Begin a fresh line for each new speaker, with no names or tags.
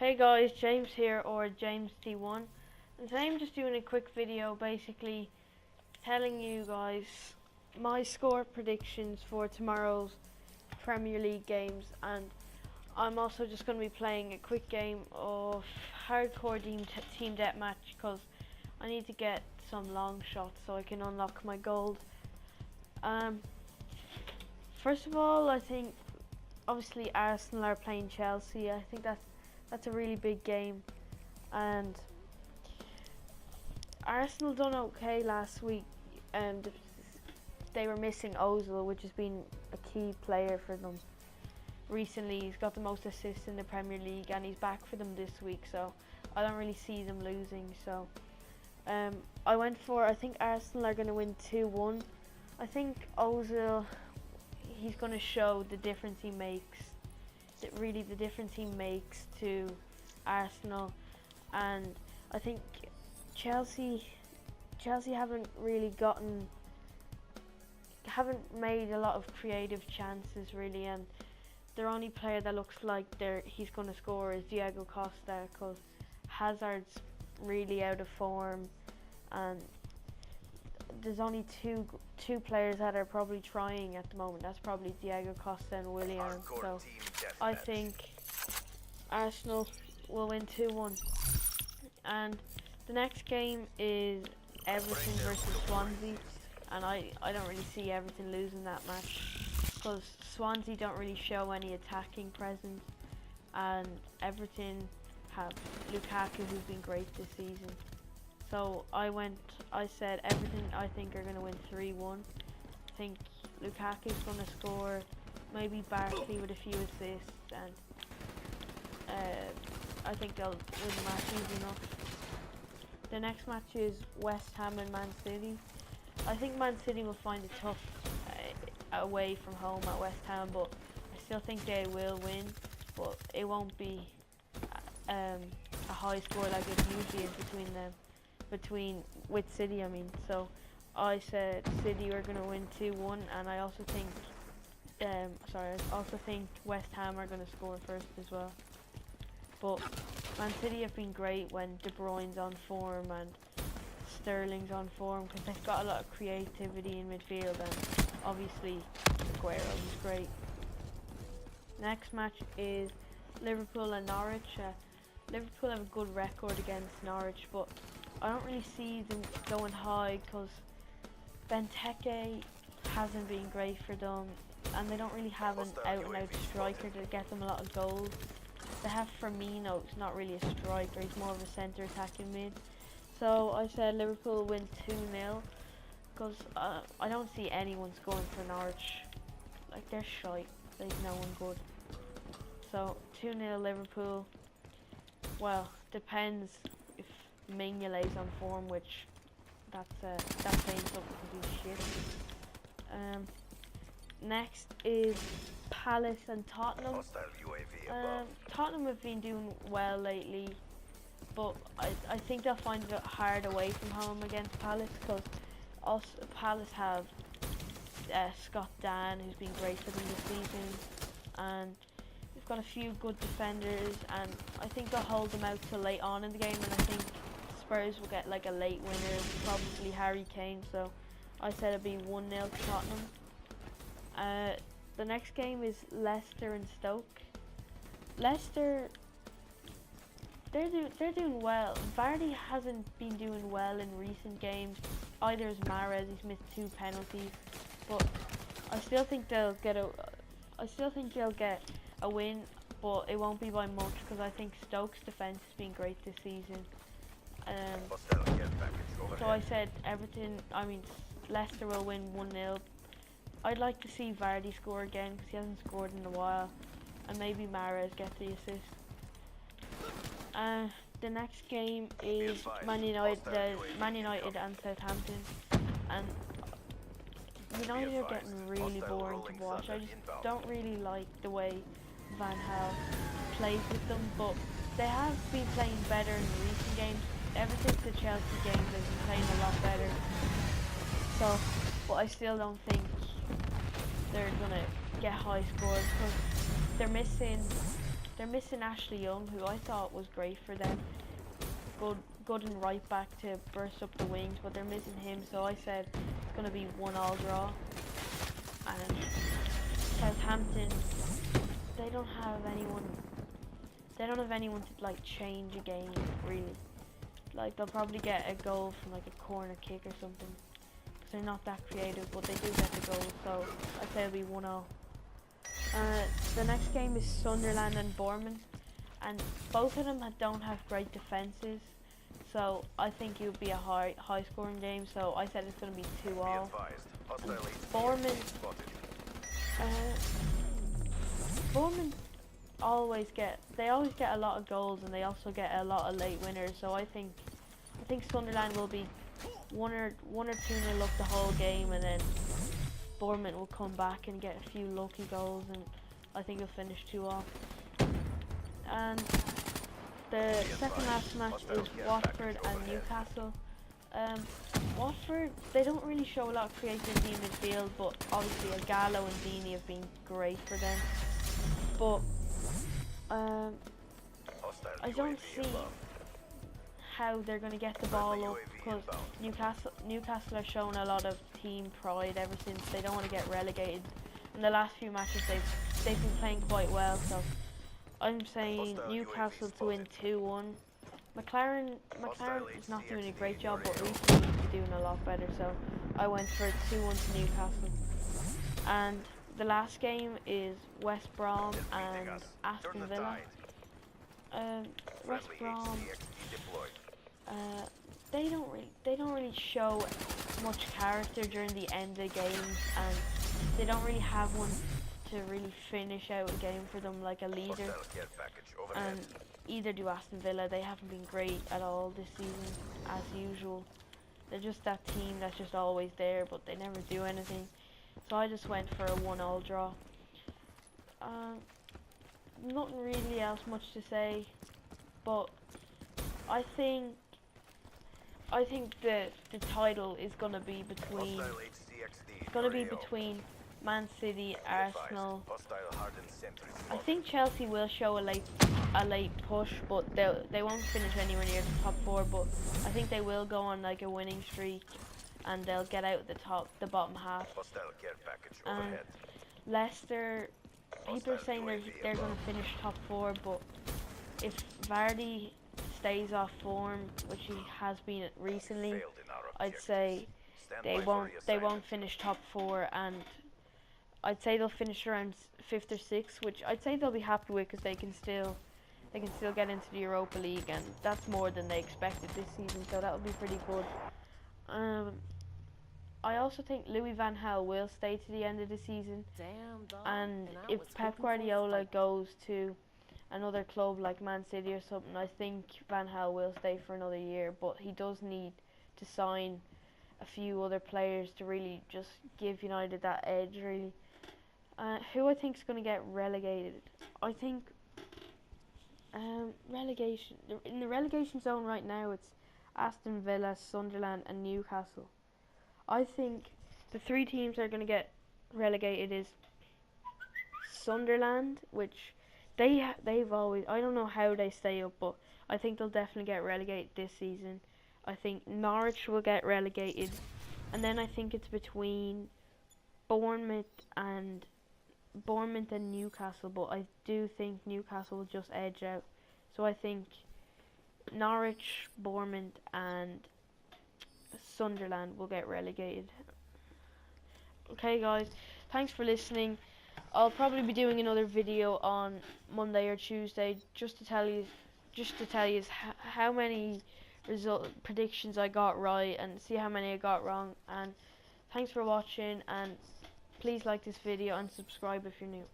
Hey guys, James here, or James T1, and today I'm just doing a quick video basically telling you guys my score predictions for tomorrow's Premier League games, and I'm also just going to be playing a quick game of hardcore team deathmatch because I need to get some long shots so I can unlock my gold. First of all, I think obviously Arsenal are playing Chelsea. I think that's a really big game, and Arsenal done okay last week, and they were missing Ozil, which has been a key player for them recently. He's got the most assists in the Premier League, and he's back for them this week, so I don't really see them losing. So I think Arsenal are going to win 2-1. I think Ozil, he's going to show the difference he makes. Really the difference he makes to Arsenal, and I think Chelsea haven't made a lot of creative chances really, and their only player that looks like he's going to score is Diego Costa, because Hazard's really out of form, and there's only two players that are probably trying at the moment. That's probably Diego Costa and Willian. So I think Arsenal will win 2-1. And the next game is Everton versus Swansea, and I don't really see Everton losing that match because Swansea don't really show any attacking presence, and Everton have Lukaku, who's been great this season. So I said Everton, I think, are going to win 3-1. I think Lukaku's going to score, maybe Barkley with a few assists, and I think they'll win the match easy enough. The next match is West Ham and Man City. I think Man City will find it tough away from home at West Ham, but I still think they will win, but it won't be a high score like it usually is with City, I mean. So I said City are going to win 2-1, and I also think West Ham are going to score first as well. But Man City have been great when De Bruyne's on form and Sterling's on form, because they've got a lot of creativity in midfield, and obviously Aguero is great. Next match is Liverpool and Norwich. Liverpool have a good record against Norwich, but I don't really see them going high because Benteke hasn't been great for them, and they don't really have an out-and-out striker to get them a lot of goals. They have Firmino, who's not really a striker, he's more of a centre attacking mid. So I said Liverpool win 2-0 because I don't see anyone scoring for Norwich. Like, they're shite, there's no one good. So 2-0 Liverpool. Well, depends if Mignolet's on form, which that's saying something because he's shit. Next is Palace and Tottenham. Tottenham have been doing well lately, but I think they'll find it hard away from home against Palace, because also Palace have Scott Dan, who's been great for them this season, and they've got a few good defenders, and I think they'll hold them out till late on in the game, and I think Spurs will get like a late winner, probably Harry Kane. So I said it'd be 1-0 to Tottenham. The next game is Leicester and Stoke. Leicester, they're doing well. Vardy hasn't been doing well in recent games. Either is Mahrez, he's missed 2 penalties, but I still think they'll get a win, but it won't be by much because I think Stoke's defence has been great this season. So I said Leicester will win 1-0. I'd like to see Vardy score again because he hasn't scored in a while, and maybe Mahrez get the assist. The next game is Man United and Southampton, and United are getting really boring to watch. I just don't really like the way Van Gaal plays with them, but they have been playing better in recent games. Ever since the Chelsea game, they've been playing a lot better. So, but I still don't think they're gonna get high scores because they're missing they're missing Ashley Young, who I thought was great for them. Good and right back to burst up the wings, but they're missing him, so I said it's going to be 1-1 draw. And Southampton, they don't have anyone to like change a game really. Like they'll probably get a goal from like a corner kick or something, because they're not that creative, but they do get the goal, so I'd say it'll be 1-0. The next game is Sunderland and Bournemouth, and both of them don't have great defences, so I think it would be a high scoring game, so I said it's going to be 2-2. Bournemouth always get a lot of goals, and they also get a lot of late winners, so I think Sunderland will be 1 or 2-0 up the whole game, and then Bournemouth will come back and get a few lucky goals, and I think it'll finish 2-2. And the second last match is Watford and Newcastle. Watford, they don't really show a lot of creativity in midfield, but obviously Gallo and Deeney have been great for them. But I don't see how they're going to get the ball up, because Newcastle are showing a lot of team pride ever since they don't want to get relegated. In the last few matches they've been playing quite well, so I'm saying Newcastle to win 2-1. McLaren is not doing a great job, but recently he's been doing a lot better, so I went for 2-1 to Newcastle. And the last game is West Brom and Aston Villa. West Brom, they don't really show much character during the end of games, and they don't really have one to really finish out a game for them like a leader. And either do Aston Villa. They haven't been great at all this season, as usual. They're just that team that's just always there, but they never do anything. So I just went for a 1-1 draw. Nothing really else much to say, but I think the title is gonna be between Man City, Arsenal. I think Chelsea will show a late push, but they won't finish anywhere near the top 4. But I think they will go on like a winning streak, and they'll get out the bottom half. And Leicester, people are saying they're going to finish top 4, but if Vardy stays off form, which he has been recently, I'd say they won't finish top 4, and I'd say they'll finish around 5th or 6th, which I'd say they'll be happy with, because they can still get into the Europa League, and that's more than they expected this season, so that would be pretty good. I also think Louis van Gaal will stay to the end of the season, and if Pep Guardiola goes to another club like Man City or something, I think Van Gaal will stay for another year, but he does need to sign a few other players to really just give United that edge, really. Who I think is going to get relegated? I think relegation, in the relegation zone right now, it's Aston Villa, Sunderland and Newcastle. I think the 3 teams that are going to get relegated is Sunderland, which they've always, I don't know how they stay up, but I think they'll definitely get relegated this season. I think Norwich will get relegated, and then I think it's between Bournemouth and Newcastle, but I do think Newcastle will just edge out. So I think Norwich, Bournemouth and Sunderland will get relegated. Okay guys, thanks for listening. I'll probably be doing another video on Monday or Tuesday just to tell you how many predictions I got right and see how many I got wrong. And thanks for watching, and please like this video and subscribe if you're new.